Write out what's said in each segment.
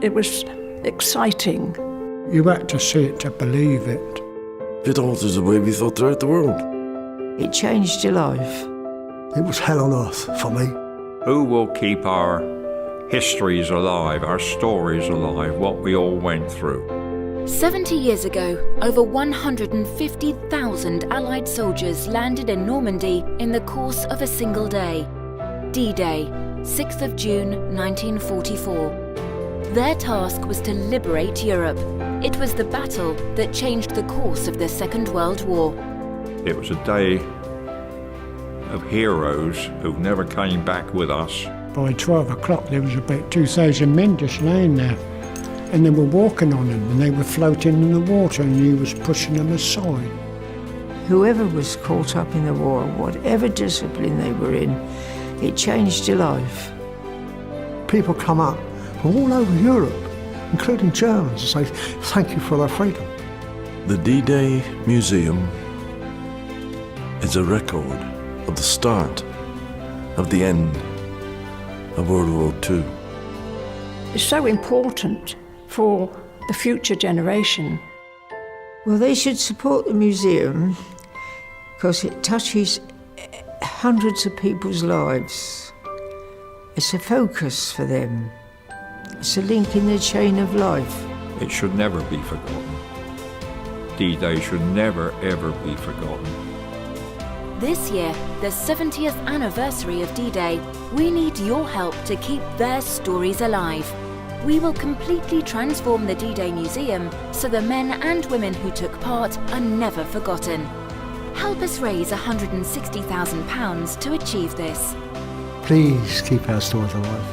It was exciting. You had to see it to believe it. It alters the way we thought throughout the world. It changed your life. It was hell on earth for me. Who will keep our histories alive, our stories alive, what we all went through? 70 years ago, over 150,000 Allied soldiers landed in Normandy in the course of a single day. D-Day, 6th of June 1944. Their task was to liberate Europe. It was the battle that changed the course of the Second World War. It was a day of heroes who never came back with us. By 12 o'clock there was about 2,000 men just laying there, and they were walking on them, and they were floating in the water, and he was pushing them aside. Whoever was caught up in the war, whatever discipline they were in, it changed your life. People come up from all over Europe, including Germans, and say thank you for their freedom. The D-Day Museum is a record of the start of the end of World War II. It's so important for the future generation. Well, they should support the museum because it touches hundreds of people's lives. It's a focus for them. It's a link in the chain of life. It should never be forgotten. D-Day should never, ever be forgotten. This year, the 70th anniversary of D-Day, we need your help to keep their stories alive. We will completely transform the D-Day Museum so the men and women who took part are never forgotten. Help us raise £160,000 to achieve this. Please keep our stories alive.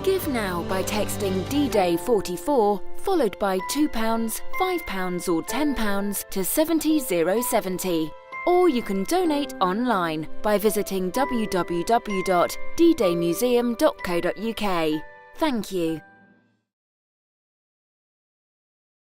Give now by texting D-Day 44 followed by £2, £5 or £10 to 70070. Or you can donate online by visiting www.ddaymuseum.co.uk. Thank you.